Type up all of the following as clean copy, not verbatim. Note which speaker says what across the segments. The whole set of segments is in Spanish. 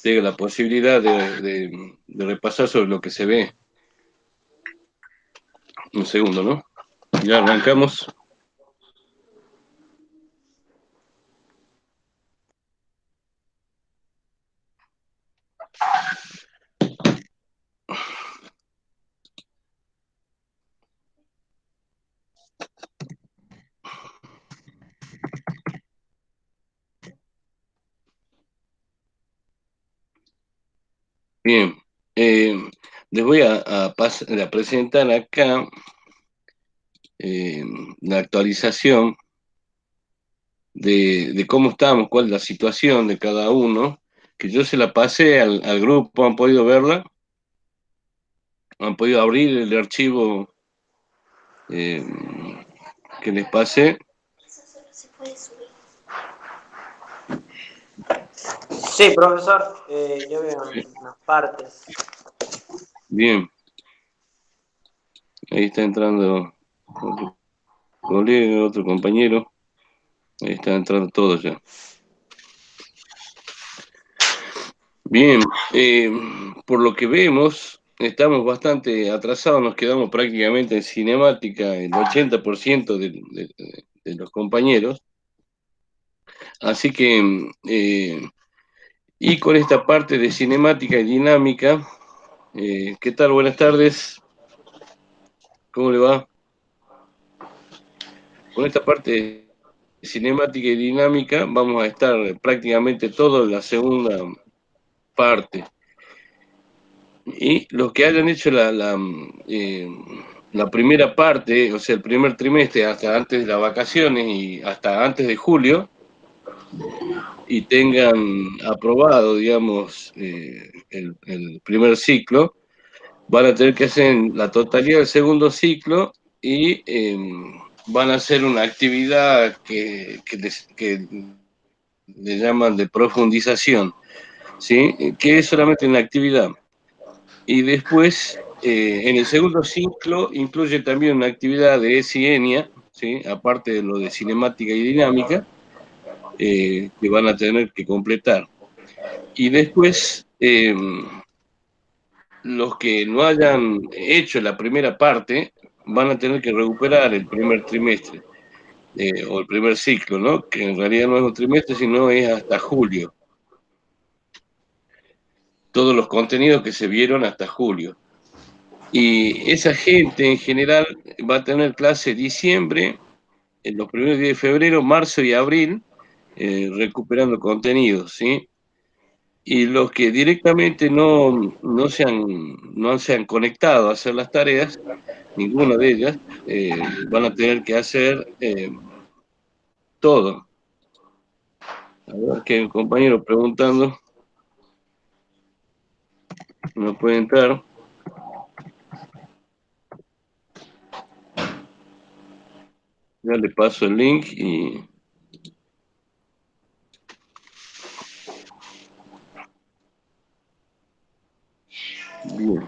Speaker 1: tenga la posibilidad de repasar sobre lo que se ve. Un segundo, ¿no? Ya arrancamos. Bien, les voy a presentar acá eh, la actualización de cómo estamos, cuál es la situación de cada uno, que yo se la pasé al grupo, han podido verla, han podido abrir el archivo eh, que les pasé.
Speaker 2: Sí, profesor, yo veo unas partes.
Speaker 1: Bien, ahí está entrando otro colega, otro compañero, ahí está entrando todos ya. Bien, por lo que vemos, estamos bastante atrasados, nos quedamos prácticamente en cinemática el 80% de los compañeros, así que, y con esta parte de cinemática y dinámica, ¿qué tal? Buenas tardes, ¿cómo le va? Con esta parte de cinemática y dinámica vamos a estar prácticamente todo en la segunda parte. Y los que hayan hecho la primera parte, o sea, el primer trimestre hasta antes de las vacaciones y hasta antes de julio, y tengan aprobado, digamos, el primer ciclo, van a tener que hacer la totalidad del segundo ciclo y van a hacer una actividad que le llaman de profundización, ¿sí? Que es solamente una actividad. Y después, en el segundo ciclo, incluye también una actividad de ESI-ENIA, ¿sí? Aparte de lo de cinemática y dinámica, que van a tener que completar. Y después, los que no hayan hecho la primera parte, van a tener que recuperar el primer trimestre, o el primer ciclo, ¿no? Que en realidad no es un trimestre, sino es hasta julio. Todos los contenidos que se vieron hasta julio. Y esa gente en general va a tener clase diciembre, en los primeros días de febrero, marzo y abril, recuperando contenidos, ¿sí? Y los que directamente no se han conectado a hacer las tareas, ninguna de ellas, van a tener que hacer todo. A ver, que hay un compañero preguntando, no puede entrar. Ya le paso el link y... Bien.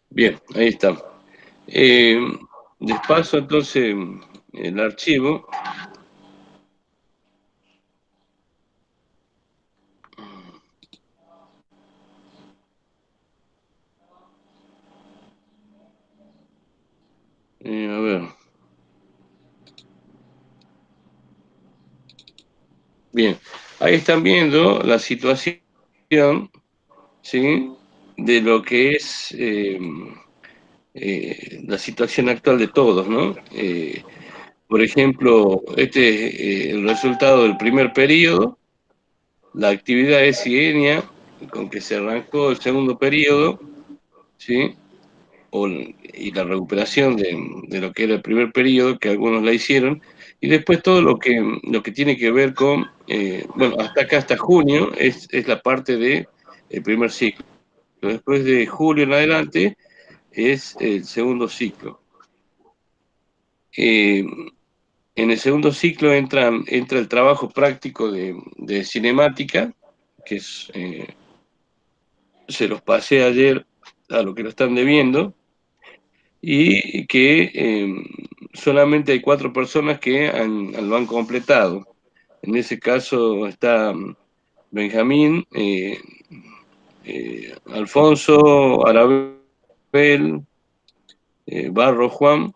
Speaker 1: Bien, ahí está. Les paso entonces el archivo. A ver. Bien, ahí están viendo la situación, ¿sí? De lo que es la situación actual de todos, ¿no? Por ejemplo, este es el resultado del primer periodo, la actividad es IENIA, con que se arrancó el segundo periodo, ¿sí? Y la recuperación de lo que era el primer periodo, que algunos la hicieron, y después todo lo que tiene que ver con, bueno, hasta acá, hasta junio, es la parte del primer ciclo. Después de julio en adelante es el segundo ciclo. En el segundo ciclo entra el trabajo práctico de cinemática, que es, se los pasé ayer a lo que lo están debiendo, y que solamente hay 4 personas que lo han completado. En ese caso está Benjamín, Alfonso, Arabel, Barro Juan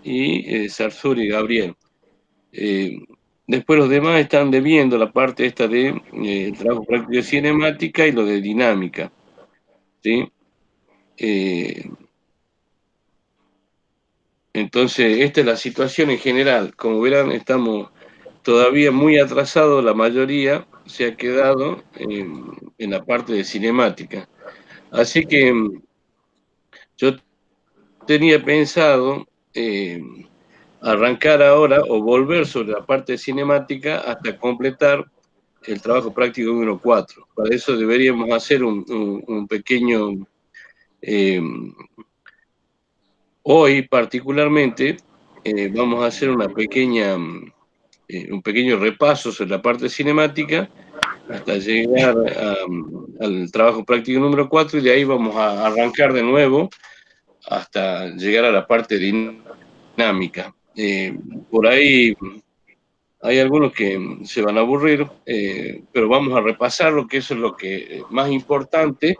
Speaker 1: y Sarsuri Gabriel. Después los demás están debiendo la parte esta de el trabajo práctico de cinemática y lo de dinámica, ¿sí? Entonces, esta es la situación en general. Como verán, estamos todavía muy atrasados, la mayoría se ha quedado en la parte de cinemática. Así que yo tenía pensado arrancar ahora o volver sobre la parte cinemática hasta completar el trabajo práctico número 4. Para eso deberíamos hacer un pequeño, eh, hoy particularmente, vamos a hacer una pequeña, un pequeño repaso sobre la parte cinemática hasta llegar al trabajo práctico número 4 y de ahí vamos a arrancar de nuevo hasta llegar a la parte dinámica. Por ahí hay algunos que se van a aburrir, pero vamos a repasar lo que eso es lo que más importante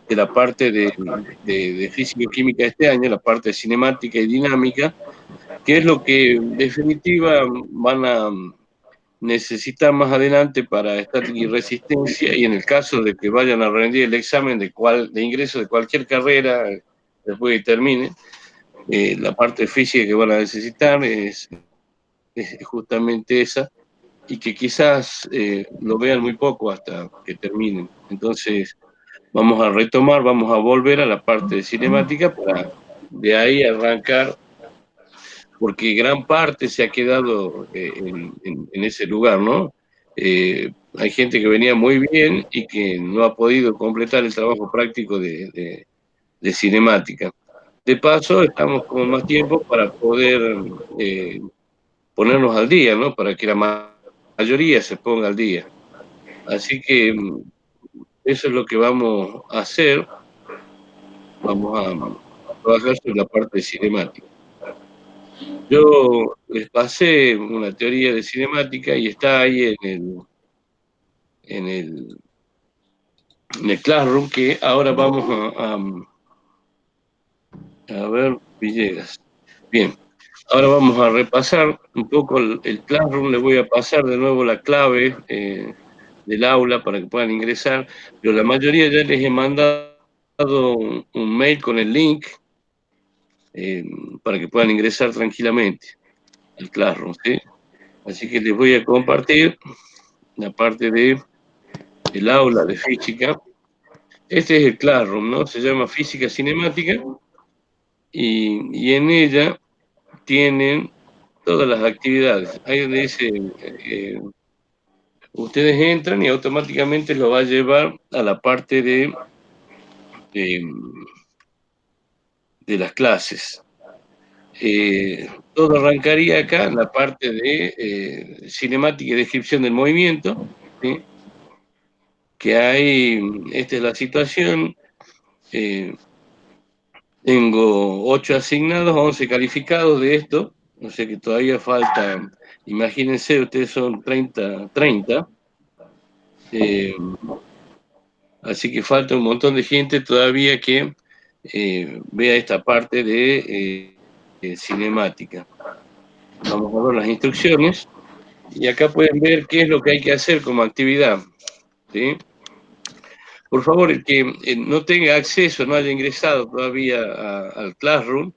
Speaker 1: de la parte de físico-química de este año, la parte cinemática y dinámica, que es lo que en definitiva van a necesitar más adelante para estática y resistencia, y en el caso de que vayan a rendir el examen de ingreso de cualquier carrera, después de que termine, la parte física que van a necesitar es justamente esa, y que quizás lo vean muy poco hasta que terminen. Entonces, vamos a retomar, vamos a volver a la parte de cinemática para de ahí arrancar, porque gran parte se ha quedado en ese lugar, ¿no? Hay gente que venía muy bien y que no ha podido completar el trabajo práctico de cinemática. De paso, estamos con más tiempo para poder ponernos al día, ¿no? Para que la mayoría se ponga al día. Así que eso es lo que vamos a hacer. Vamos a trabajar sobre la parte cinemática. Yo les pasé una teoría de cinemática y está ahí en el, en el Classroom, que ahora vamos a ver, Villegas. Bien, ahora vamos a repasar un poco el Classroom. Les voy a pasar de nuevo la clave del aula para que puedan ingresar. Pero la mayoría ya les he mandado un mail con el link para que puedan ingresar tranquilamente al Classroom, ¿sí? Así que les voy a compartir la parte del aula de física. Este es el Classroom, ¿no? Se llama Física Cinemática y en ella tienen todas las actividades. Ahí donde dice, ustedes entran y automáticamente lo va a llevar a la parte de, de las clases. Todo arrancaría acá en la parte de cinemática y descripción del movimiento, ¿sí? Que hay, esta es la situación, tengo 8 asignados, 11 calificados de esto, o sea que todavía falta, imagínense, ustedes son 30, así que falta un montón de gente todavía que vea esta parte de cinemática. Vamos a ver las instrucciones y acá pueden ver qué es lo que hay que hacer como actividad, ¿sí? Por favor, el que no tenga acceso, no haya ingresado todavía al Classroom,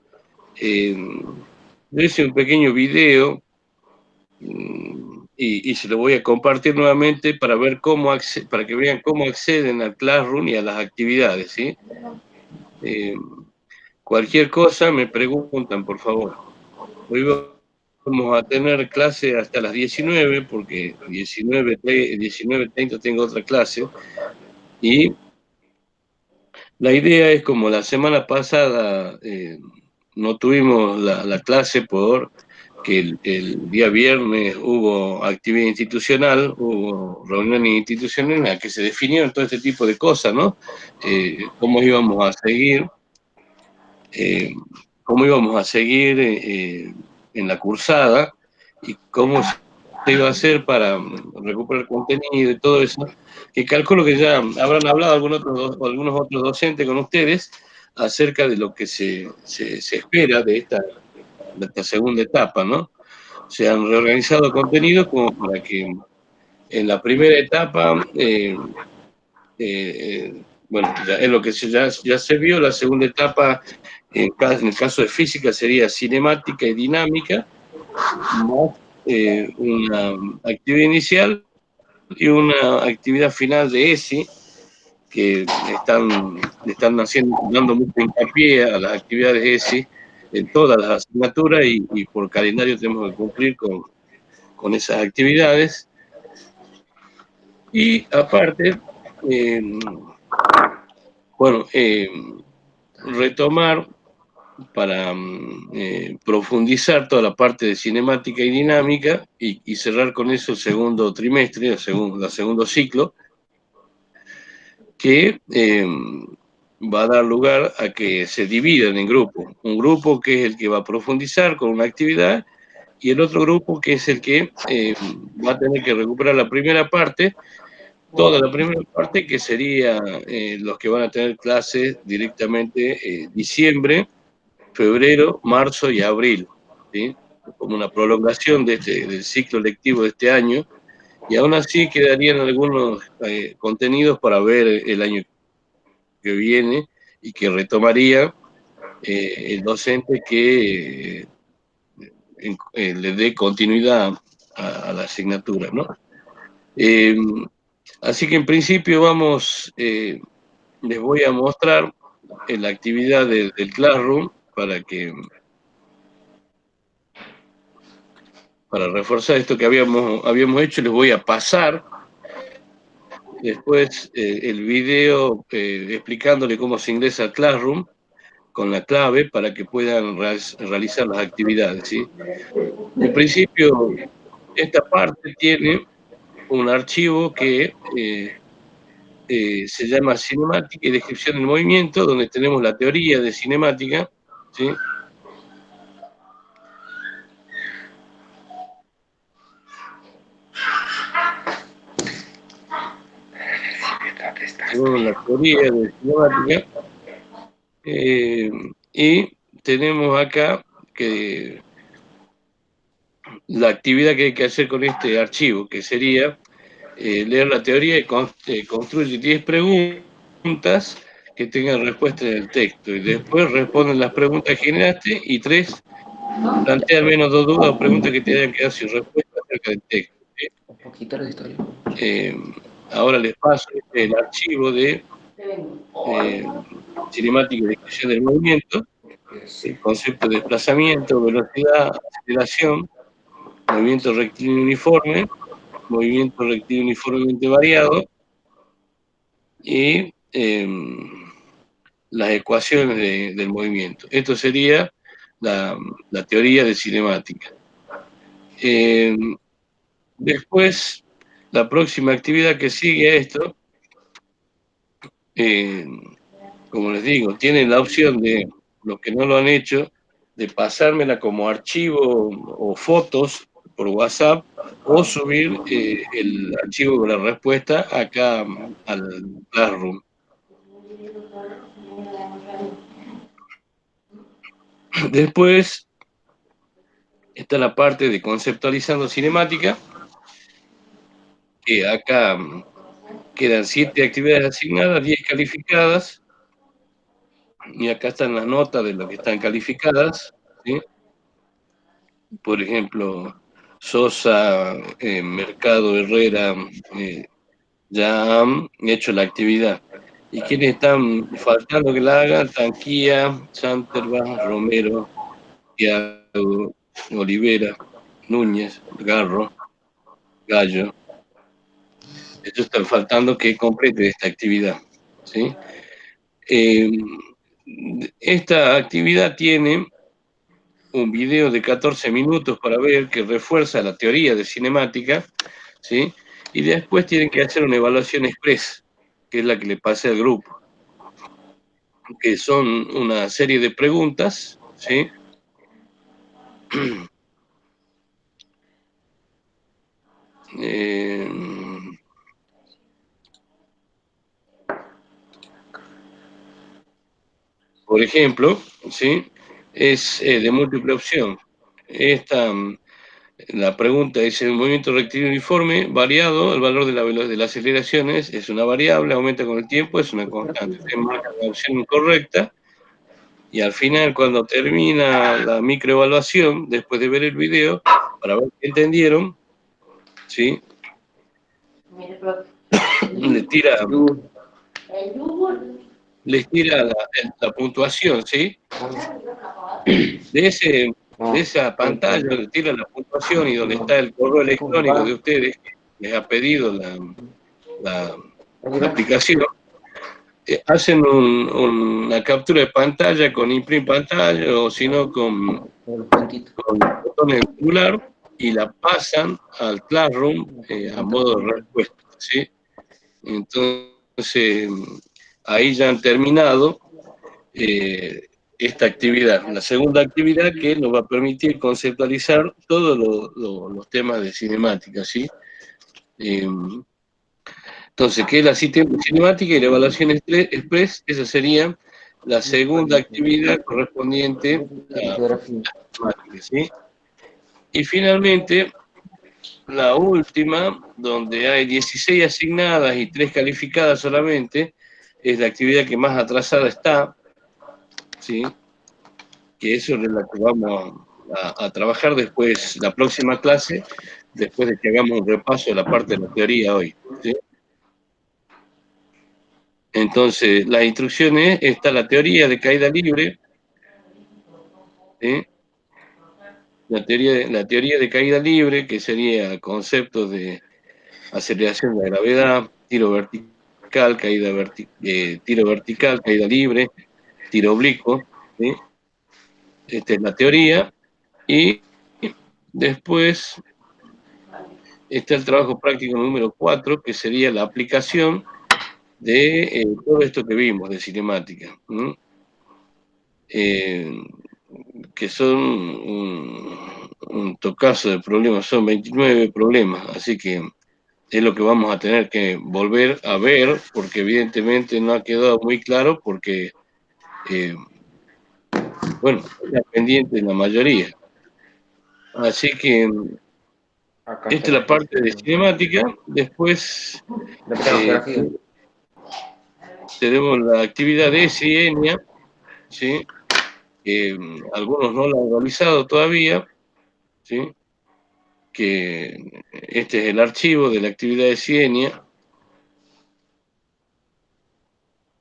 Speaker 1: yo hice un pequeño video y se lo voy a compartir nuevamente para ver para que vean cómo acceden al Classroom y a las actividades, ¿sí? Cualquier cosa me preguntan, por favor. Hoy vamos a tener clase hasta las 19, porque 19:30 tengo otra clase, y la idea es, como la semana pasada no tuvimos la clase por que el día viernes hubo actividad institucional, hubo reuniones institucionales en las que se definieron todo este tipo de cosas, ¿no? Cómo íbamos a seguir, cómo íbamos a seguir en la cursada y cómo se iba a hacer para recuperar contenido y todo eso, que calculo que ya habrán hablado algunos otros docentes con ustedes acerca de lo que se espera de esta segunda etapa, ¿no? Se han reorganizado contenidos como para que en la primera etapa, bueno, ya es lo que ya se vio, la segunda etapa, en el caso de física, sería cinemática y dinámica, más una actividad inicial y una actividad final de ESI, que están dando mucho hincapié a las actividades ESI en todas las asignaturas y por calendario tenemos que cumplir con esas actividades. Y aparte, bueno, retomar para profundizar toda la parte de cinemática y dinámica y cerrar con eso el segundo trimestre, el segundo ciclo, que va a dar lugar a que se dividan en grupos. Un grupo que es el que va a profundizar con una actividad y el otro grupo que es el que va a tener que recuperar la primera parte, toda la primera parte, que sería los que van a tener clases directamente diciembre, febrero, marzo y abril, ¿sí? Como una prolongación del ciclo lectivo de este año, y aún así quedarían algunos contenidos para ver el año que viene y que retomaría el docente que le dé continuidad a la asignatura, ¿no? Así que en principio les voy a mostrar la actividad del Classroom para reforzar esto que habíamos hecho. Les voy a pasar después el video explicándole cómo se ingresa al Classroom con la clave para que puedan realizar las actividades, ¿sí? En principio, esta parte tiene un archivo que se llama Cinemática y Descripción del Movimiento, donde tenemos la teoría de cinemática, ¿sí? Tenemos la teoría de cinemática y tenemos acá que la actividad que hay que hacer con este archivo, que sería leer la teoría y construye 10 preguntas que tengan respuesta en el texto. Y después responden las preguntas que generaste y 3 plantea al menos 2 dudas o preguntas que te hayan quedado sin respuesta acerca del texto, ¿sí?
Speaker 3: Un poquito la historia.
Speaker 1: Ahora les paso el archivo de cinemática y descripción del movimiento, el concepto de desplazamiento, velocidad, aceleración, movimiento rectilíneo uniforme, movimiento rectilíneo uniformemente variado y las ecuaciones del movimiento. Esto sería la teoría de cinemática. Después, la próxima actividad que sigue a esto, como les digo, tienen la opción de, los que no lo han hecho, de pasármela como archivo o fotos por WhatsApp o subir el archivo con la respuesta acá al Classroom. Después está la parte de conceptualizando cinemática, que acá quedan 7 actividades asignadas, 10 calificadas, y acá están las notas de lo que están calificadas, ¿sí? Por ejemplo, Sosa, Mercado, Herrera, ya han hecho la actividad. ¿Y quienes están faltando que la hagan? Tanquía, Santerbach, Romero, Thiago, Olivera, Núñez, Garro, Gallo. Ellos están faltando que complete esta actividad, ¿sí? Esta actividad tiene un video de 14 minutos para ver que refuerza la teoría de cinemática, ¿sí? Y después tienen que hacer una evaluación express, que es la que le pasé al grupo, que son una serie de preguntas, ¿sí? Por ejemplo, ¿sí? Es de múltiple opción. La pregunta es: el movimiento rectilíneo uniforme variado, el valor de las aceleraciones es una variable, aumenta con el tiempo, es una constante. Usted marca la opción incorrecta y al final, cuando termina la microevaluación, después de ver el video, para ver qué entendieron, ¿sí? Les tira la puntuación, ¿sí? De esa pantalla le tira la puntuación y donde está el correo electrónico de ustedes, que les ha pedido la aplicación, hacen una captura de pantalla con imprint pantalla o si no con botón en celular y la pasan al Classroom a modo de respuesta, ¿sí? Entonces, ahí ya han terminado esta actividad. La segunda actividad que nos va a permitir conceptualizar todos los temas de cinemática, ¿sí? Entonces, ¿qué es la cinemática y la evaluación express? Esa sería la segunda actividad correspondiente a la cinemática, ¿sí? Y finalmente, la última, donde hay 16 asignadas y 3 calificadas solamente, es la actividad que más atrasada está, ¿sí? Que eso es la que vamos a trabajar después, la próxima clase, después de que hagamos un repaso de la parte de la teoría hoy, ¿sí? Entonces, las instrucciones, está la teoría de caída libre, ¿sí? La teoría de caída libre, que sería conceptos de aceleración de la gravedad, tiro vertical, tiro vertical, caída libre, tiro oblicuo, ¿sí? Esta es la teoría. Y después está el trabajo práctico número 4, que sería la aplicación de todo esto que vimos de cinemática, que son un tocazo de problemas, son 29 problemas, así que es lo que vamos a tener que volver a ver, porque evidentemente no ha quedado muy claro, porque, bueno, está pendiente en la mayoría. Así que esta es la parte de cinemática. Después tenemos la actividad de Sienia, ¿sí? Que algunos no la han realizado todavía, ¿sí? Que este es el archivo de la actividad de Sienia.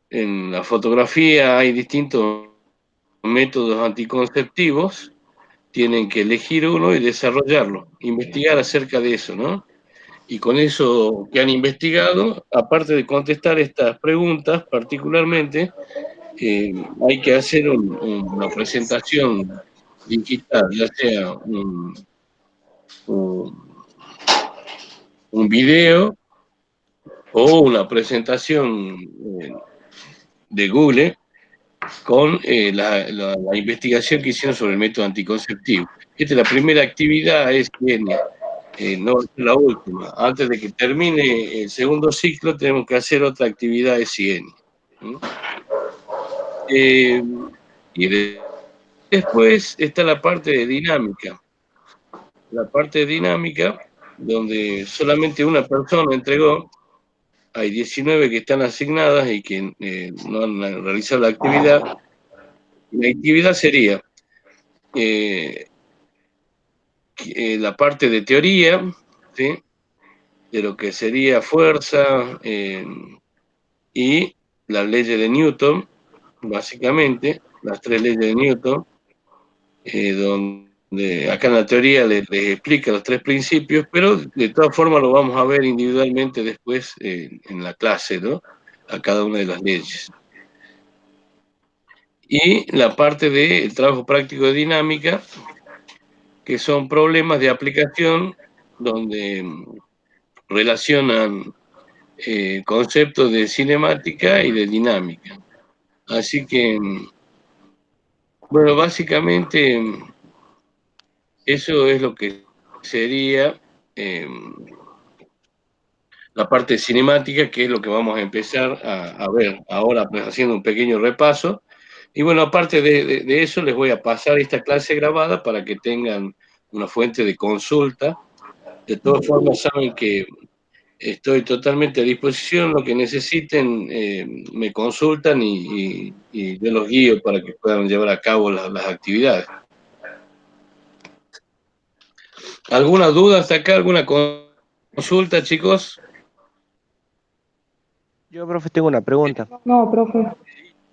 Speaker 1: En la fotografía hay distintos métodos anticonceptivos, tienen que elegir uno y desarrollarlo, investigar acerca de eso, ¿no? Y con eso que han investigado, aparte de contestar estas preguntas particularmente, hay que hacer una presentación digital, ya sea un video o una presentación de Google con la investigación que hicieron sobre el método anticonceptivo. Esta es la primera actividad, es que no es la última. Antes de que termine el segundo ciclo, tenemos que hacer otra actividad de CIENI. Y después está la parte de dinámica. La parte de dinámica, donde solamente una persona entregó, hay 19 que están asignadas y que no han realizado la actividad. La actividad sería la parte de teoría, ¿sí? De lo que sería fuerza y las leyes de Newton, básicamente, las 3 leyes de Newton, donde acá en la teoría les explica los 3 principios, pero de todas formas lo vamos a ver individualmente después en la clase, ¿no? A cada una de las leyes. y la parte del trabajo práctico de dinámica, que son problemas de aplicación donde relacionan conceptos de cinemática y de dinámica. Así que, bueno, básicamente eso es lo que sería la parte cinemática, que es lo que vamos a empezar a ver ahora, pues, haciendo un pequeño repaso. Y bueno, aparte de eso, les voy a pasar esta clase grabada para que tengan una fuente de consulta. De todas formas, saben que estoy totalmente a disposición. Lo que necesiten, me consultan y yo los guío para que puedan llevar a cabo las actividades. ¿Alguna duda hasta acá? ¿Alguna consulta, chicos?
Speaker 3: Yo, profe, tengo una pregunta.
Speaker 4: No, profe.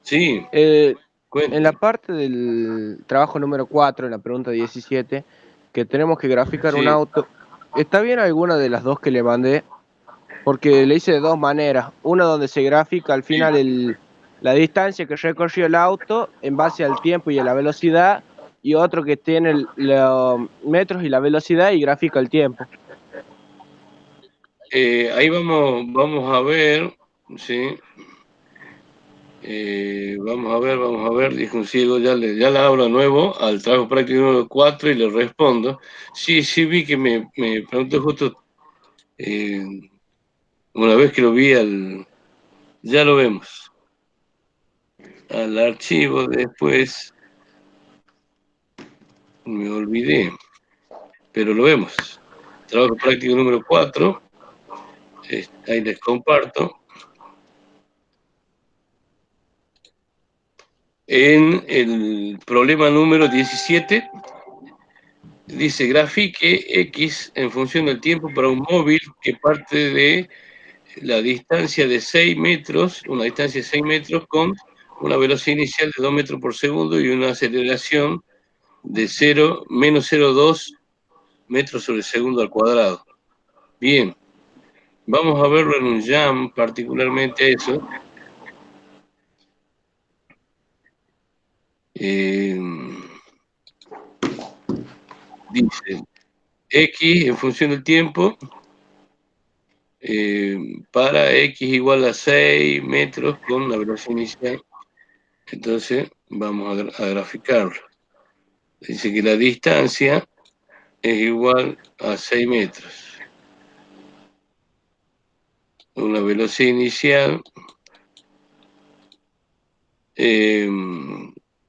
Speaker 1: Sí,
Speaker 3: En la
Speaker 1: cuenten.
Speaker 3: parte del trabajo número 4, en la pregunta 17, que tenemos que graficar un
Speaker 1: Sí.
Speaker 3: auto, ¿está bien alguna de las dos que le mandé? Porque le hice de dos maneras. Una donde se grafica al final la distancia que recorrió el auto en base al tiempo y a la velocidad, y otro que tiene los metros y la velocidad y grafica el tiempo.
Speaker 1: Ahí vamos a ver, ¿sí? Vamos a ver, dijo un ciego, ya le hablo de nuevo al trabajo práctico número 4 y le respondo. Sí, sí vi que me preguntó justo una vez que lo vi ya lo vemos, al archivo, después me olvidé, pero lo vemos. Trabajo práctico número 4, ahí les comparto. En el problema número 17, dice, grafique X en función del tiempo para un móvil que parte de la distancia de 6 metros, una distancia de 6 metros con una velocidad inicial de 2 metros por segundo y una aceleración de menos 0,2 metros sobre segundo al cuadrado. Bien, vamos a verlo en un jam, particularmente eso. Dice, X en función del tiempo, para X igual a 6 metros con una velocidad inicial. Entonces, vamos a graficarlo. Dice que la distancia es igual a 6 metros. Una velocidad inicial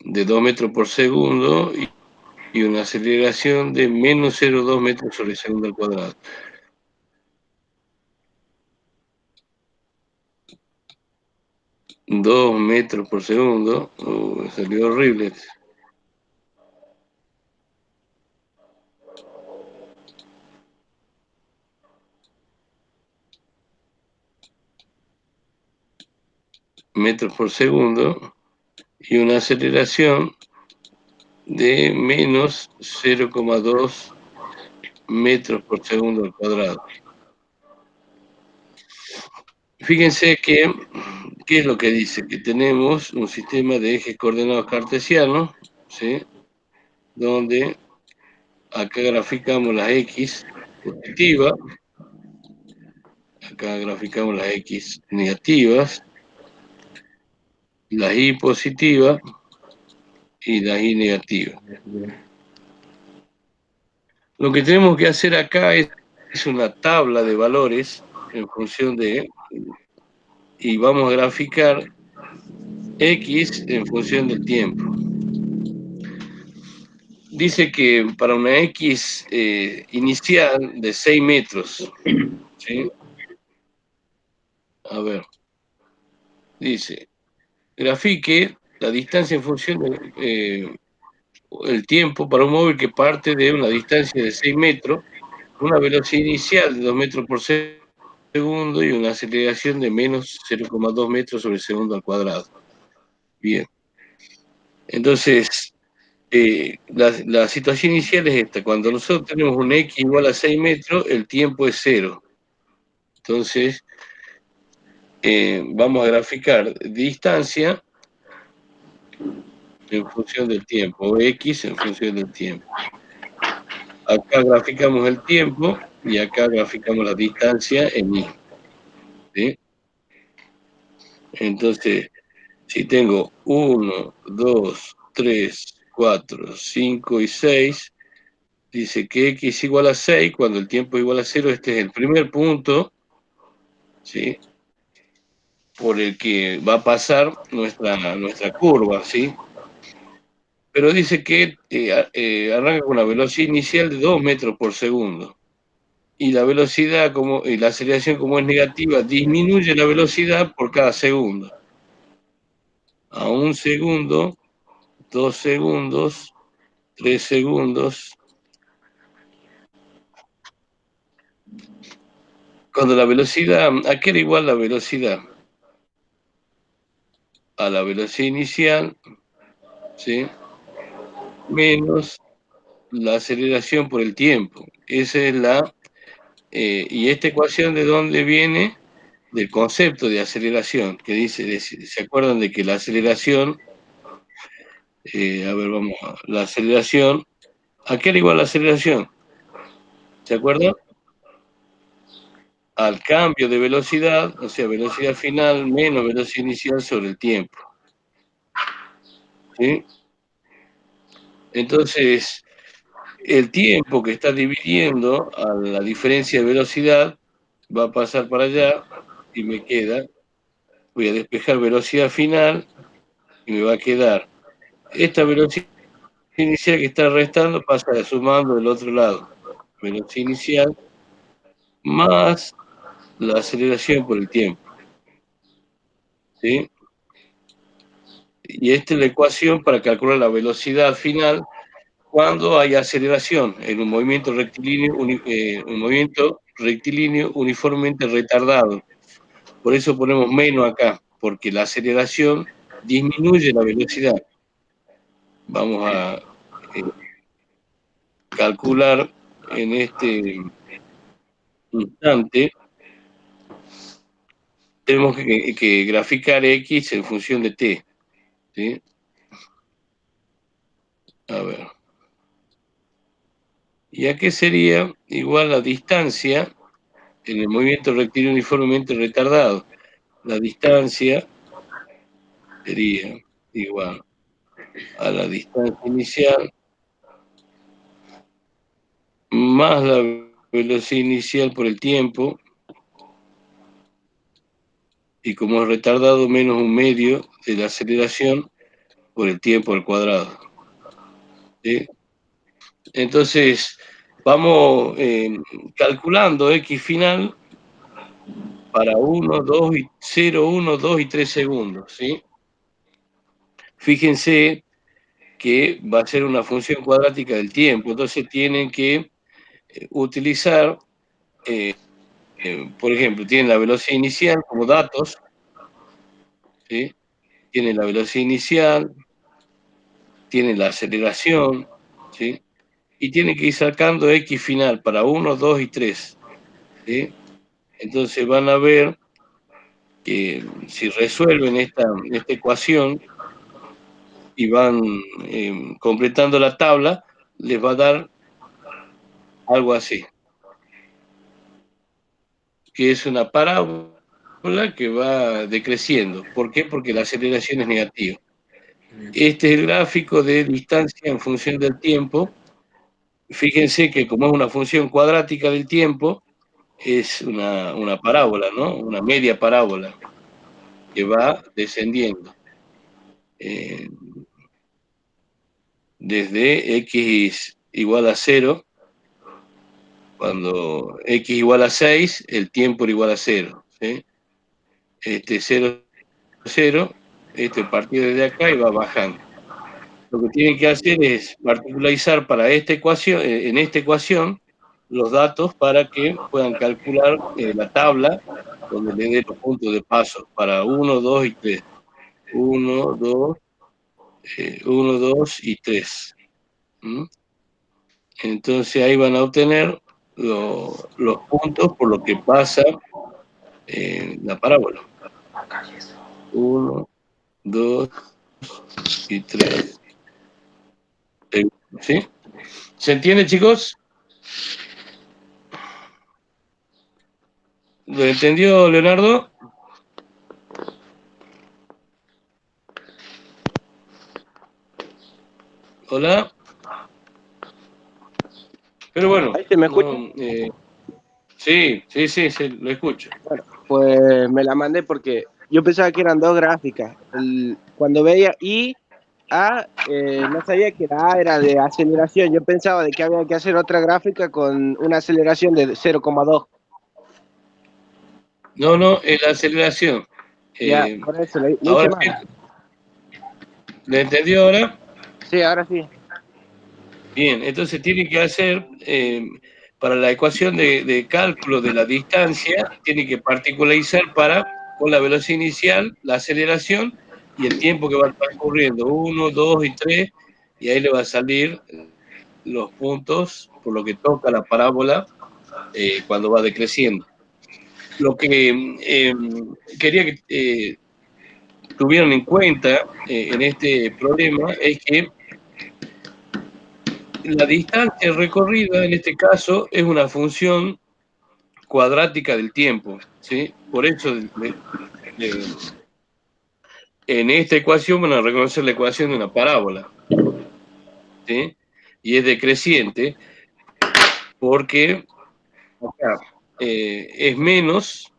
Speaker 1: de 2 metros por segundo y una aceleración de menos 0,2 metros sobre segundo al cuadrado. Dos metros por segundo, salió horrible. Metros por segundo y una aceleración de menos 0,2 metros por segundo al cuadrado. Fíjense que, ¿qué es lo que dice? Que tenemos un sistema de ejes coordenados cartesianos, ¿sí? Donde acá graficamos las X positivas, acá graficamos las X negativas, las Y positivas y las Y negativas. Lo que tenemos que hacer acá es una tabla de valores en función de, y vamos a graficar X en función del tiempo. Dice que para una X inicial de 6 metros, ¿sí? A ver, dice, grafique la distancia en función del el tiempo para un móvil que parte de una distancia de 6 metros, una velocidad inicial de 2 metros por segundo y una aceleración de menos 0,2 metros sobre segundo al cuadrado. Bien. Entonces, la situación inicial es esta. Cuando nosotros tenemos un X igual a 6 metros, el tiempo es 0. Entonces, vamos a graficar distancia en función del tiempo, o X en función del tiempo. Acá graficamos el tiempo y acá graficamos la distancia en Y. ¿Sí? Entonces, si tengo 1, 2, 3, 4, 5 y 6, dice que X igual a 6, cuando el tiempo es igual a 0, este es el primer punto, ¿sí?, por el que va a pasar nuestra curva, ¿sí? Pero dice que arranca con una velocidad inicial de 2 metros por segundo. Y la velocidad, y la aceleración como es negativa, disminuye la velocidad por cada segundo. A 1 segundo, 2 segundos, 3 segundos. Cuando la velocidad, ¿a qué era igual la velocidad? A la velocidad inicial, ¿sí?, menos la aceleración por el tiempo. Esa es y esta ecuación, ¿de dónde viene? Del concepto de aceleración, que dice, ¿se acuerdan de que la aceleración, la aceleración, ¿a qué era igual la aceleración? ¿Se acuerdan? Al cambio de velocidad, o sea, velocidad final menos velocidad inicial sobre el tiempo. ¿Sí? Entonces, el tiempo que está dividiendo a la diferencia de velocidad va a pasar para allá y me queda, voy a despejar velocidad final y me va a quedar esta velocidad inicial que está restando, pasa sumando del otro lado. Velocidad inicial más la aceleración por el tiempo. ¿Sí? Y esta es la ecuación para calcular la velocidad final cuando hay aceleración en un movimiento rectilíneo, uniformemente retardado. Por eso ponemos menos acá, porque la aceleración disminuye la velocidad. Vamos a calcular en este instante, tenemos que graficar X en función de T. ¿Sí? A ver. ¿Y a qué sería igual la distancia en el movimiento rectilíneo uniformemente retardado? La distancia sería igual a la distancia inicial más la velocidad inicial por el tiempo, y como es retardado, menos un medio de la aceleración por el tiempo al cuadrado. ¿Sí? Entonces, vamos calculando X final para 1, 2 y 0, 1, 2 y 3 segundos. ¿Sí? Fíjense que va a ser una función cuadrática del tiempo, entonces tienen que utilizar, por ejemplo, tienen la velocidad inicial como datos, ¿sí? Tienen la velocidad inicial, tienen la aceleración, ¿sí? Y tienen que ir sacando X final para 1, 2 y 3, ¿sí? Entonces van a ver que si resuelven esta ecuación y van completando la tabla, les va a dar algo así, que es una parábola que va decreciendo. ¿Por qué? Porque la aceleración es negativa. Este es el gráfico de distancia en función del tiempo. Fíjense que como es una función cuadrática del tiempo, es una parábola, ¿no? Una media parábola que va descendiendo. Desde X igual a 0, cuando X igual a 6, el tiempo era igual a 0. ¿Sí? 0, 0, partido desde acá y va bajando. Lo que tienen que hacer es particularizar para esta ecuación, en esta ecuación, los datos para que puedan calcular la tabla donde le dé los puntos de paso para 1, 2 y 3. 1, 2, 1, 2 y 3. ¿Mm? Entonces ahí van a obtener los puntos por lo que pasa la parábola. 1, 2 y 3. ¿Sí? ¿Se entiende, chicos? ¿Lo entendió, Leonardo? Hola. Pero bueno,
Speaker 3: ¿Ahí se me escucha?
Speaker 1: no, sí, lo escucho.
Speaker 3: Bueno, pues me la mandé porque yo pensaba que eran dos gráficas. Cuando veía I, A, no sabía que la A era de aceleración. Yo pensaba de que había que hacer otra gráfica con una aceleración de 0,2.
Speaker 1: No, la aceleración.
Speaker 3: Ya,
Speaker 1: Eh,
Speaker 3: por eso le hice
Speaker 1: ahora,
Speaker 3: mal.
Speaker 1: ¿le entendió ahora?
Speaker 3: Sí, ahora sí.
Speaker 1: Bien, entonces tiene que hacer, para la ecuación de cálculo de la distancia, tiene que particularizar con la velocidad inicial, la aceleración y el tiempo que va transcurriendo, 1, 2 y 3, y ahí le va a salir los puntos por lo que toca la parábola cuando va decreciendo. Lo que quería que tuvieran en cuenta en este problema es que la distancia recorrida, en este caso, es una función cuadrática del tiempo, ¿sí? Por eso, en esta ecuación van a reconocer la ecuación de una parábola, ¿sí? Y es decreciente porque acá es menos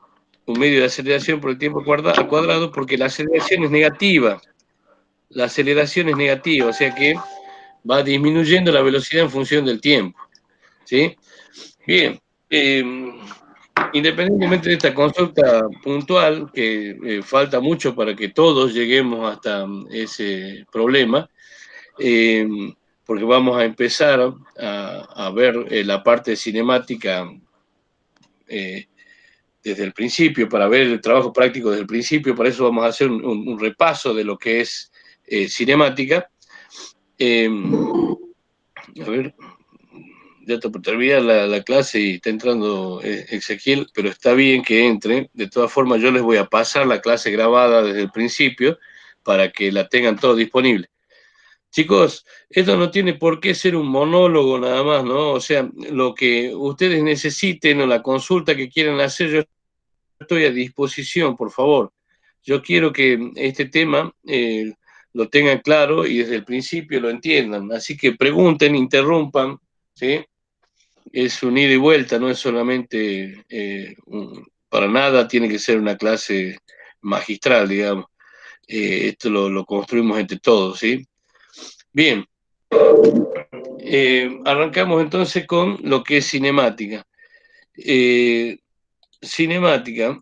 Speaker 1: un medio de aceleración por el tiempo al cuadrado porque la aceleración es negativa. La aceleración es negativa, o sea que va disminuyendo la velocidad en función del tiempo, ¿sí? Bien, eh, independientemente de esta consulta puntual, que falta mucho para que todos lleguemos hasta ese problema, eh, porque vamos a empezar a ver la parte cinemática eh, desde el principio, para ver el trabajo práctico desde el principio, para eso vamos a hacer un repaso de lo que es cinemática. A ver, ya está por terminar la clase y está entrando Ezequiel, pero está bien que entre. De todas formas, yo les voy a pasar la clase grabada desde el principio para que la tengan todos disponible. Chicos, esto no tiene por qué ser un monólogo nada más, ¿no? O sea, lo que ustedes necesiten o la consulta que quieran hacer, yo estoy a disposición, por favor. Yo quiero que este tema lo tengan claro y desde el principio lo entiendan. Así que pregunten, interrumpan, ¿sí? Es un ida y vuelta, no es solamente, para nada tiene que ser una clase magistral, digamos. Esto lo construimos entre todos, ¿sí? Bien, arrancamos entonces con lo que es cinemática. Eh, cinemática,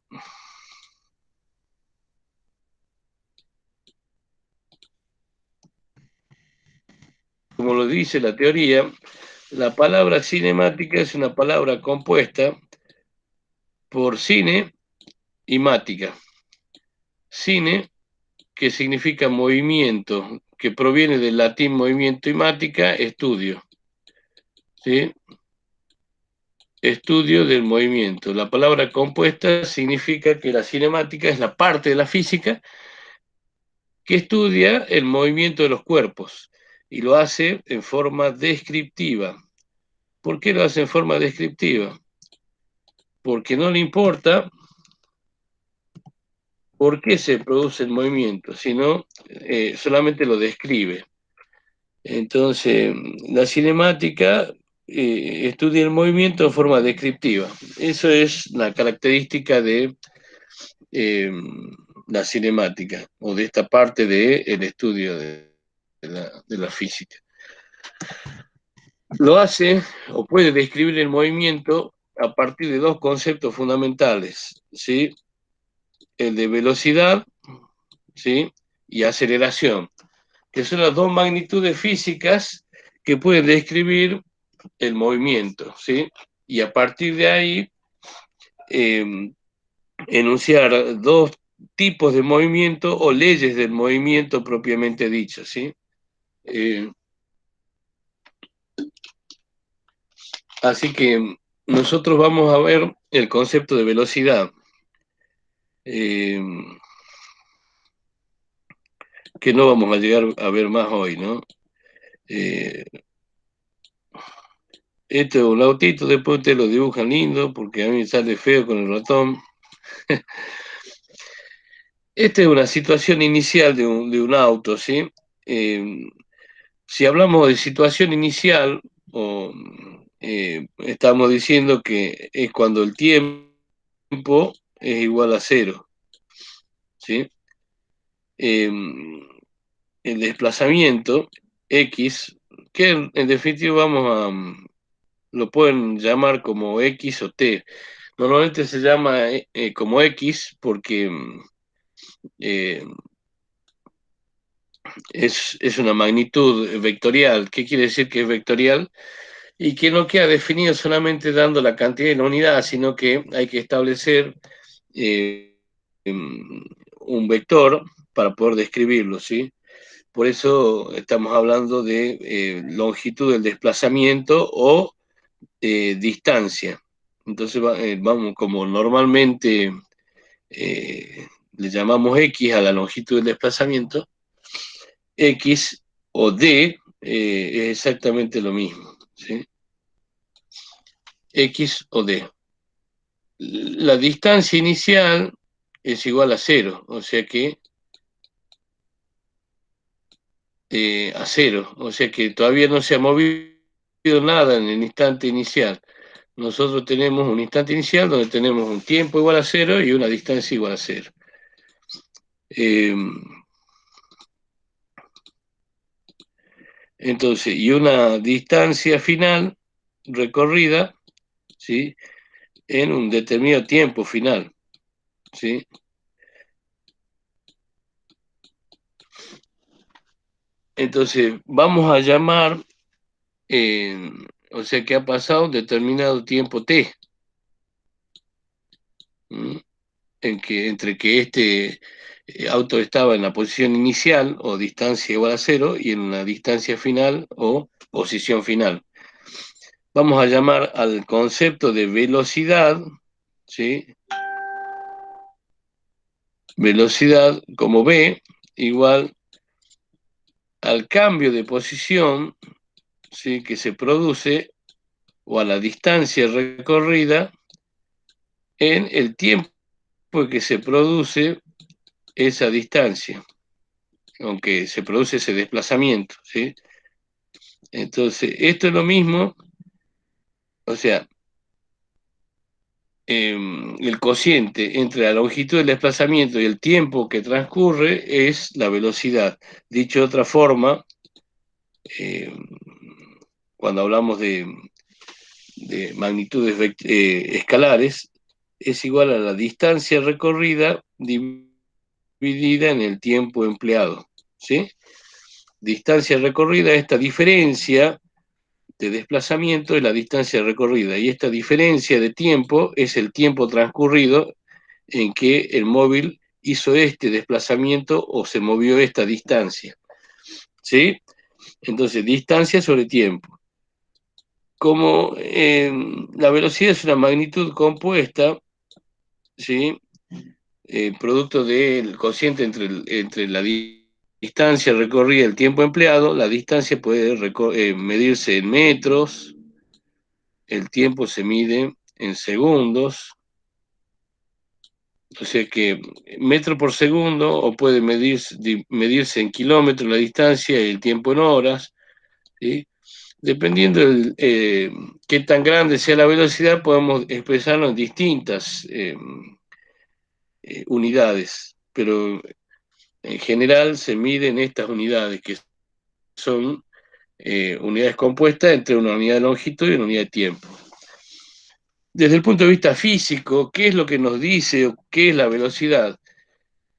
Speaker 1: como lo dice la teoría, la palabra cinemática es una palabra compuesta por cine y mática. Cine, que significa movimiento, que proviene del latín movimiento y mática, estudio. ¿Sí? Estudio del movimiento. La palabra compuesta significa que la cinemática es la parte de la física que estudia el movimiento de los cuerpos y lo hace en forma descriptiva. ¿Por qué lo hace en forma descriptiva? Porque no le importa por qué se produce el movimiento, sino solamente lo describe. Entonces, la cinemática estudia el movimiento de forma descriptiva. Eso es la característica de eh, la cinemática o de esta parte del estudio de la física. Lo hace o puede describir el movimiento a partir de dos conceptos fundamentales, ¿sí? El de velocidad, ¿sí? Y aceleración, que son las dos magnitudes físicas que pueden describir el movimiento, ¿sí? Y a partir de ahí, eh, enunciar dos tipos de movimiento o leyes del movimiento propiamente dicho, ¿sí? Así que nosotros vamos a ver el concepto de velocidad, eh, que no vamos a llegar a ver más hoy, ¿no? Eh, Esto es un autito, después ustedes lo dibujan lindo, porque a mí me sale feo con el ratón. Esta es una situación inicial de un auto, ¿sí? Eh, si hablamos de situación inicial, estamos diciendo que es cuando el tiempo es igual a cero, ¿sí? Eh, el desplazamiento X, que en definitiva lo pueden llamar como X o T. Normalmente se llama como X porque eh, es una magnitud vectorial. ¿Qué quiere decir que es vectorial? Y que no queda definido solamente dando la cantidad de la unidad, sino que hay que establecer eh, un vector para poder describirlo, ¿sí? Por eso estamos hablando de longitud del desplazamiento o distancia. Entonces vamos como normalmente le llamamos X a la longitud del desplazamiento, X o D es exactamente lo mismo, ¿sí? X o D. La distancia inicial es igual a cero, o sea que a cero, o sea que todavía no se ha movido nada en el instante inicial. Nosotros tenemos un instante inicial donde tenemos un tiempo igual a cero y una distancia igual a cero. Eh, entonces, y una distancia final recorrida, ¿sí? En un determinado tiempo final, ¿sí? Entonces, vamos a llamar, o sea, que ha pasado un determinado tiempo t, ¿m? Entre que este auto estaba en la posición inicial o distancia igual a cero y en la distancia final o posición final. Vamos a llamar al concepto de velocidad, ¿sí? Velocidad como v igual al cambio de posición, ¿sí? Que se produce o a la distancia recorrida en el tiempo que se produce esa distancia, aunque se produce ese desplazamiento, ¿sí? Entonces, esto es lo mismo, o sea, el cociente entre la longitud del desplazamiento y el tiempo que transcurre es la velocidad. Dicho de otra forma, eh, cuando hablamos de magnitudes escalares, es igual a la distancia recorrida dividida en el tiempo empleado, ¿sí? Distancia recorrida, esta diferencia de desplazamiento es la distancia recorrida y esta diferencia de tiempo es el tiempo transcurrido en que el móvil hizo este desplazamiento o se movió esta distancia, ¿sí? Entonces, distancia sobre tiempo. Como la velocidad es una magnitud compuesta, ¿sí? Producto del cociente entre la distancia recorrida y el tiempo empleado, la distancia puede medirse en metros, el tiempo se mide en segundos, o sea que metro por segundo, o puede medirse en kilómetros la distancia y el tiempo en horas, ¿sí? Dependiendo de qué tan grande sea la velocidad, podemos expresarlo en distintas unidades, pero en general se miden estas unidades, que son unidades compuestas entre una unidad de longitud y una unidad de tiempo. Desde el punto de vista físico, ¿qué es lo que nos dice o qué es la velocidad?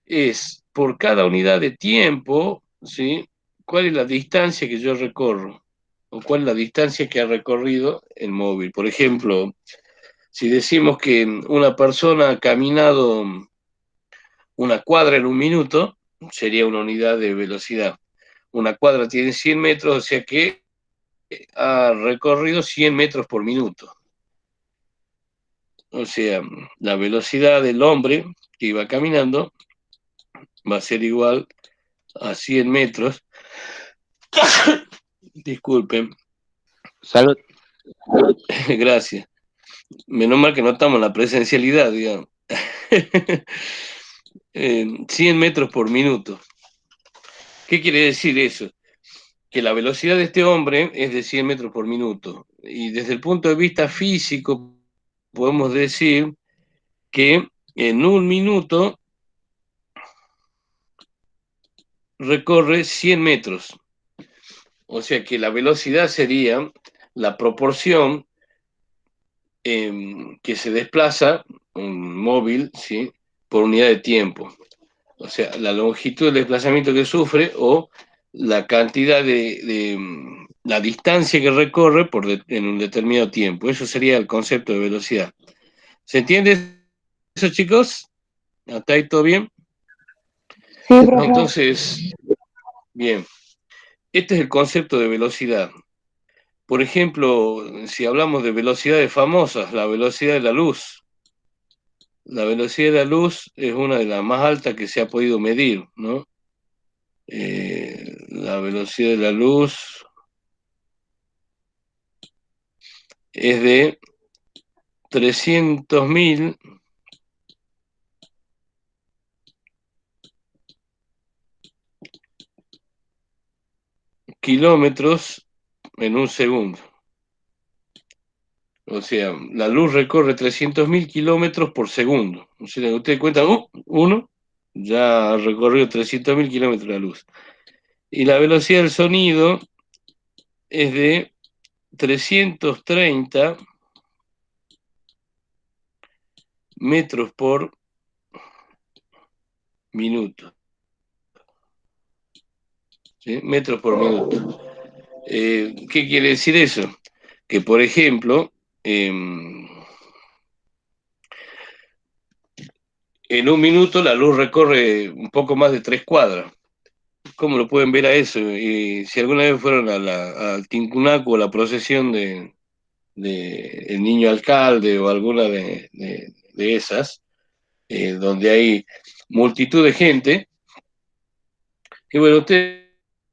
Speaker 1: Es por cada unidad de tiempo, ¿sí? ¿Cuál es la distancia que yo recorro? ¿O cuál es la distancia que ha recorrido el móvil? Por ejemplo, si decimos que una persona ha caminado una cuadra en un minuto, sería una unidad de velocidad. Una cuadra tiene 100 metros, o sea que ha recorrido 100 metros por minuto. O sea, la velocidad del hombre que iba caminando va a ser igual a 100 metros. Disculpen.
Speaker 3: Salud.
Speaker 1: Gracias. Menos mal que no estamos en la presencialidad, digamos. 100 metros por minuto. ¿Qué quiere decir eso? Que la velocidad de este hombre es de 100 metros por minuto. Y desde el punto de vista físico, podemos decir que en un minuto recorre 100 metros. O sea que la velocidad sería la proporción que se desplaza un móvil, ¿sí?, por unidad de tiempo. O sea, la longitud del desplazamiento que sufre o la cantidad la distancia que recorre en un determinado tiempo. Eso sería el concepto de velocidad. ¿Se entiende eso, chicos? ¿Hasta ahí todo bien?
Speaker 4: Sí, profe.
Speaker 1: Entonces, bien, este es el concepto de velocidad. Por ejemplo, si hablamos de velocidades famosas, la velocidad de la luz. La velocidad de la luz es una de las más altas que se ha podido medir, ¿no? La velocidad de la luz es de 300.000 kilómetros en un segundo. O sea, la luz recorre 300.000 kilómetros por segundo. O sea, ustedes cuentan, uno, ya ha recorrido 300.000 kilómetros la luz. Y la velocidad del sonido es de 330 metros por minuto. ¿Sí? Metros por minuto. ¿Qué quiere decir eso? Que, por ejemplo, en un minuto la luz recorre un poco más de 3 cuadras. ¿Cómo lo pueden ver a eso? Y si alguna vez fueron al Tincunaco, a la procesión de el niño alcalde o alguna de esas, donde hay multitud de gente, y bueno, ustedes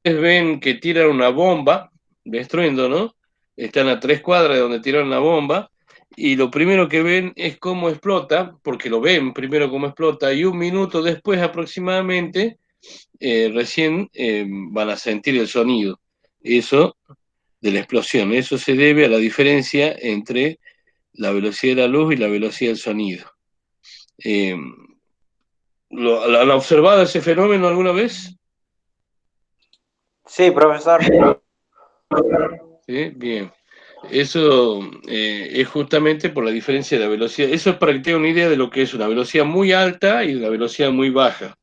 Speaker 1: ven que tiran una bomba de estruendo, ¿no? Están a 3 cuadras de donde tiraron la bomba, y lo primero que ven es cómo explota, porque lo ven primero cómo explota, y un minuto después aproximadamente, recién van a sentir el sonido. Eso de la explosión. Eso se debe a la diferencia entre la velocidad de la luz y la velocidad del sonido. Eh, ¿Han observado ese fenómeno alguna vez?
Speaker 2: Sí, profesor.
Speaker 1: ¿Sí? Bien. Eso es justamente por la diferencia de la velocidad. Eso es para que tengan una idea de lo que es una velocidad muy alta y una velocidad muy baja.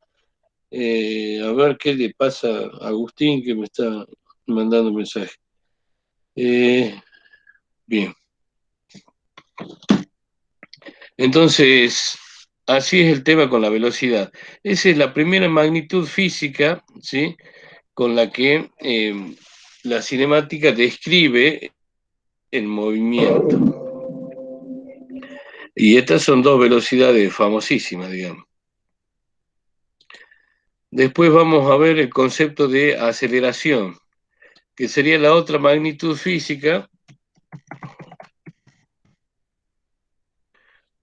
Speaker 1: A ver qué le pasa a Agustín, que me está mandando un mensaje. Bien. Entonces, así es el tema con la velocidad. Esa es la primera magnitud física, ¿sí?, con la que la cinemática describe el movimiento. Y estas son dos velocidades famosísimas, digamos. Después vamos a ver el concepto de aceleración, que sería la otra magnitud física.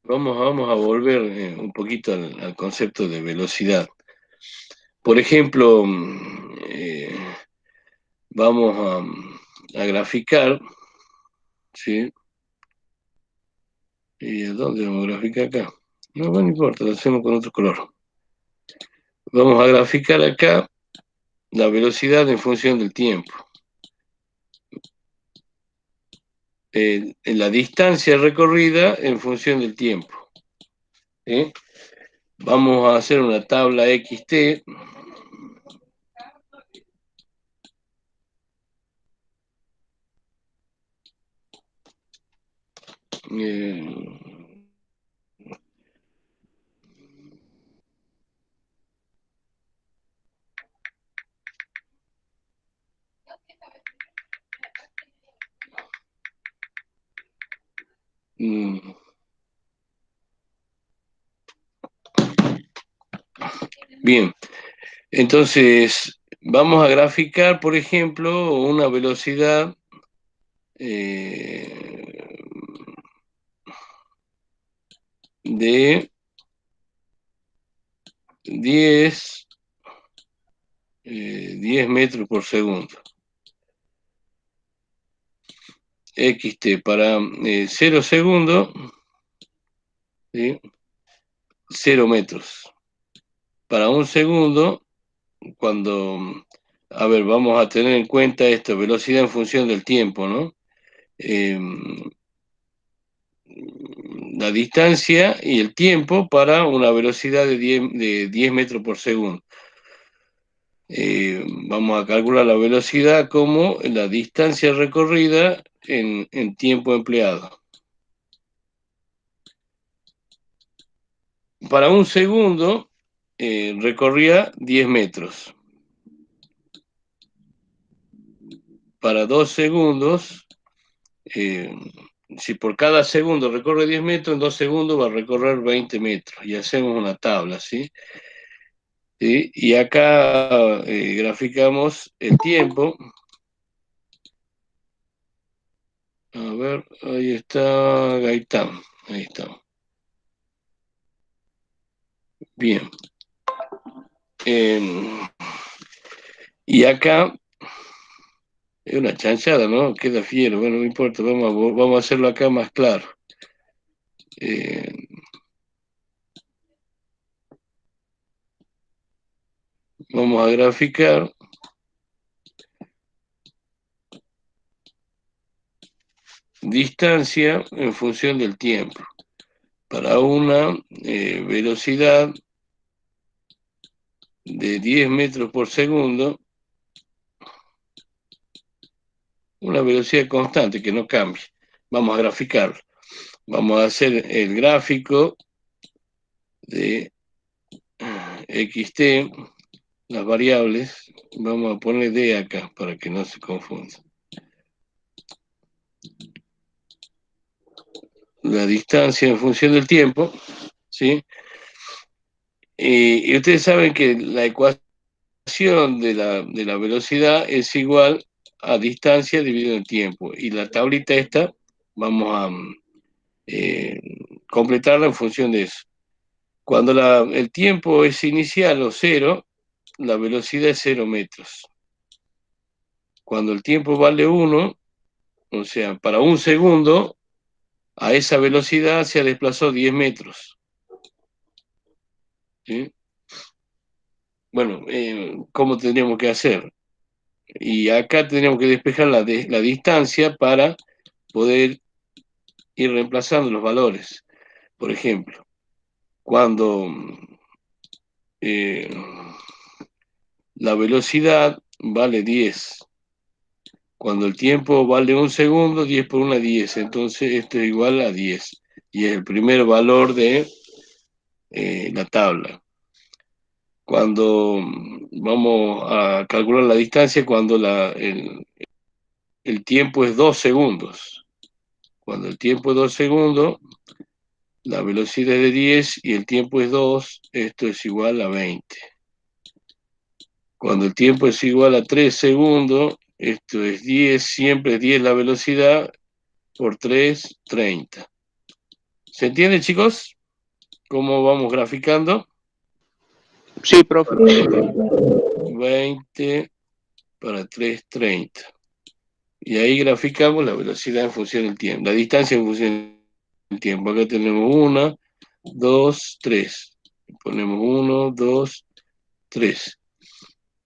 Speaker 1: Vamos a volver un poquito al concepto de velocidad. Por ejemplo, vamos a graficar, ¿sí? ¿Y a dónde vamos a graficar acá? No importa, lo hacemos con otro color. Vamos a graficar acá la velocidad en función del tiempo. En la distancia recorrida en función del tiempo. ¿Sí? Vamos a hacer una tabla XT. Eh, mm, bien, entonces vamos a graficar, por ejemplo, una velocidad de 10 metros por segundo. XT para 0 segundos, ¿sí? 0 metros. Para 1 segundo, cuando, a ver, vamos a tener en cuenta esto, velocidad en función del tiempo, ¿no? La distancia y el tiempo para una velocidad de 10 metros por segundo. Vamos a calcular la velocidad como la distancia recorrida en tiempo empleado. Para 1 segundo recorría 10 metros. Para 2 segundos, si por cada segundo recorre 10 metros, en 2 segundos va a recorrer 20 metros. Y hacemos una tabla, ¿sí? ¿Sí? Y acá graficamos el tiempo. A ver, ahí está Gaitán. Ahí está. Bien. Y acá es una chanchada, ¿no? Queda fiero. Bueno, no importa, vamos a hacerlo acá más claro. Vamos a graficar distancia en función del tiempo. Para una velocidad de 10 metros por segundo, una velocidad constante que no cambie. Vamos a graficarlo. Vamos a hacer el gráfico de XT, las variables. Vamos a poner D acá para que no se confunda. La distancia en función del tiempo, ¿sí? Y ustedes saben que la ecuación de la velocidad es igual a distancia dividido en tiempo. Y la tablita esta, vamos a completarla en función de eso. Cuando el tiempo es inicial o cero, la velocidad es 0 metros. Cuando el tiempo vale 1, o sea, para 1 segundo, a esa velocidad se desplazó 10 metros. ¿Sí? Bueno, ¿cómo tendríamos que hacer? Y acá tendríamos que despejar la distancia para poder ir reemplazando los valores. Por ejemplo, cuando la velocidad vale 10, cuando el tiempo vale 1 segundo, 10 por 1 10, entonces esto es igual a 10. Y es el primer valor de la tabla. Cuando vamos a calcular la distancia, cuando el tiempo es 2 segundos. Cuando el tiempo es 2 segundos, la velocidad es de 10 y el tiempo es 2, esto es igual a 20. Cuando el tiempo es igual a 3 segundos, esto es 10, siempre es 10 la velocidad, por 3, 30. ¿Se entiende, chicos? ¿Cómo vamos graficando?
Speaker 3: Sí, profe.
Speaker 1: 20 para 3, 30. Y ahí graficamos la velocidad en función del tiempo, la distancia en función del tiempo. Acá tenemos 1, 2, 3. Ponemos 1, 2, 3.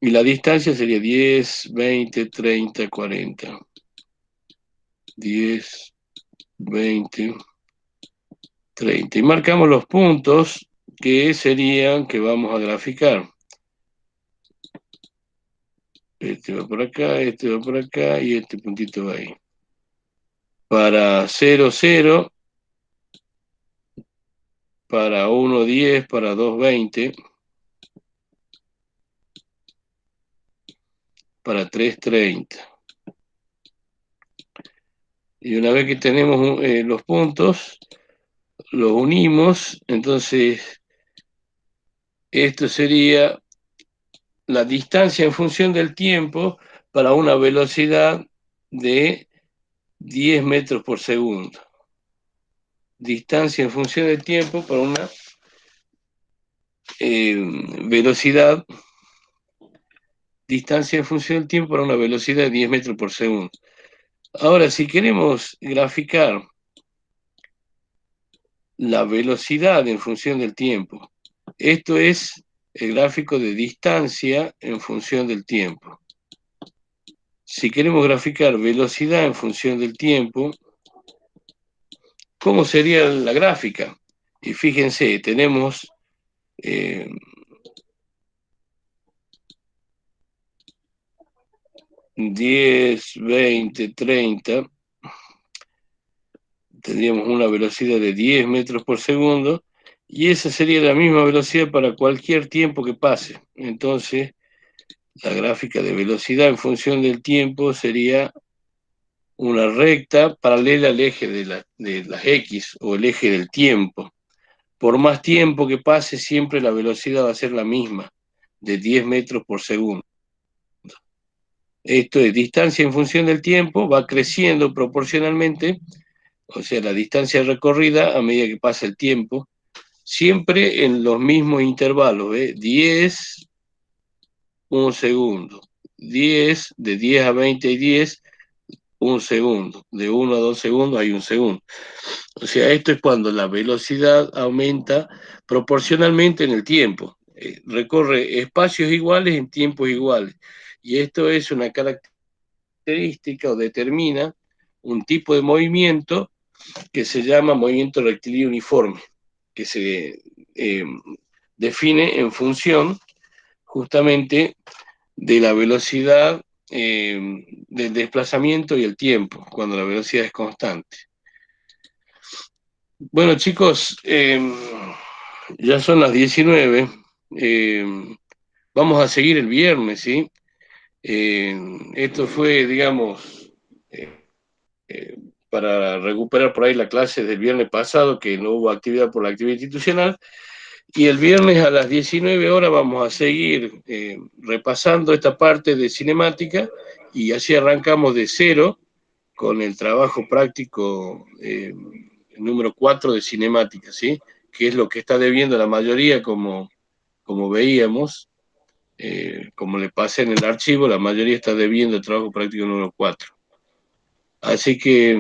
Speaker 1: Y la distancia sería 10, 20, 30, 40. 10, 20, 30. Y marcamos los puntos que serían que vamos a graficar. Este va por acá, este va por acá y este puntito va ahí. Para 0, 0, para 1, 10, para 2, 20, para 3, 30. Y una vez que tenemos los puntos, los unimos, entonces esto sería la distancia en función del tiempo para una velocidad de 10 metros por segundo. Distancia en función del tiempo para una velocidad. Distancia en función del tiempo para una velocidad de 10 metros por segundo. Ahora, si queremos graficar la velocidad en función del tiempo, esto es el gráfico de distancia en función del tiempo. Si queremos graficar velocidad en función del tiempo, ¿cómo sería la gráfica? Y fíjense, tenemos 10, 20, 30. Tendríamos una velocidad de 10 metros por segundo, y esa sería la misma velocidad para cualquier tiempo que pase. Entonces, la gráfica de velocidad en función del tiempo sería una recta paralela al eje de las X, o el eje del tiempo. Por más tiempo que pase, siempre la velocidad va a ser la misma, de 10 metros por segundo. Esto es distancia en función del tiempo, va creciendo proporcionalmente, o sea, la distancia recorrida a medida que pasa el tiempo, siempre en los mismos intervalos, 10, 1 segundo, 10, de 10 a 20 hay 10, 1 segundo, de 1 a 2 segundos hay 1 segundo. O sea, esto es cuando la velocidad aumenta proporcionalmente en el tiempo. Recorre espacios iguales en tiempos iguales. Y esto es una característica o determina un tipo de movimiento que se llama movimiento rectilíneo uniforme, que se define en función justamente de la velocidad del desplazamiento y el tiempo, cuando la velocidad es constante. Bueno, chicos, ya son las 19. Vamos a seguir el viernes, ¿sí? Esto fue, digamos, para recuperar por ahí la clase del viernes pasado, que no hubo actividad por la actividad institucional. Y el viernes a las 19 horas vamos a seguir repasando esta parte de cinemática, y así arrancamos de cero con el trabajo práctico número 4 de cinemática, ¿sí? Que es lo que está debiendo la mayoría, como veíamos, como le pasé en el archivo, la mayoría está debiendo el trabajo práctico número 4. Así que,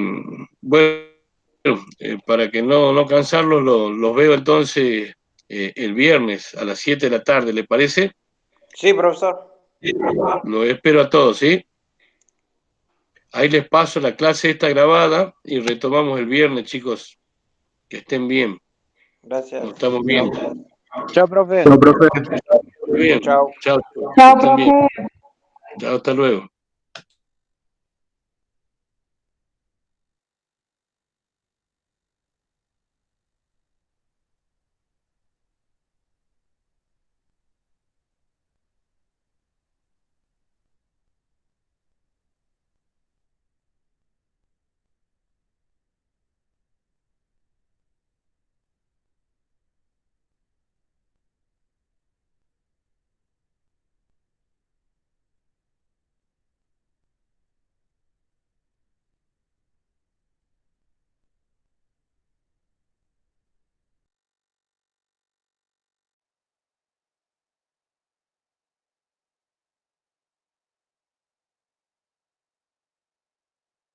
Speaker 1: bueno, para que no cansarlos, los veo entonces el viernes a las 7 de la tarde, ¿le parece?
Speaker 2: Sí, profesor.
Speaker 1: Los espero a todos, ¿sí? Ahí les paso la clase esta grabada y retomamos el viernes, chicos. Que estén bien.
Speaker 2: Gracias.
Speaker 1: Nos estamos viendo.
Speaker 3: Chao, profe.
Speaker 1: Muy bien.
Speaker 2: Chao.
Speaker 1: Chao.
Speaker 4: Chao,
Speaker 1: Que estén bien.
Speaker 4: profe.
Speaker 1: Chao, hasta luego.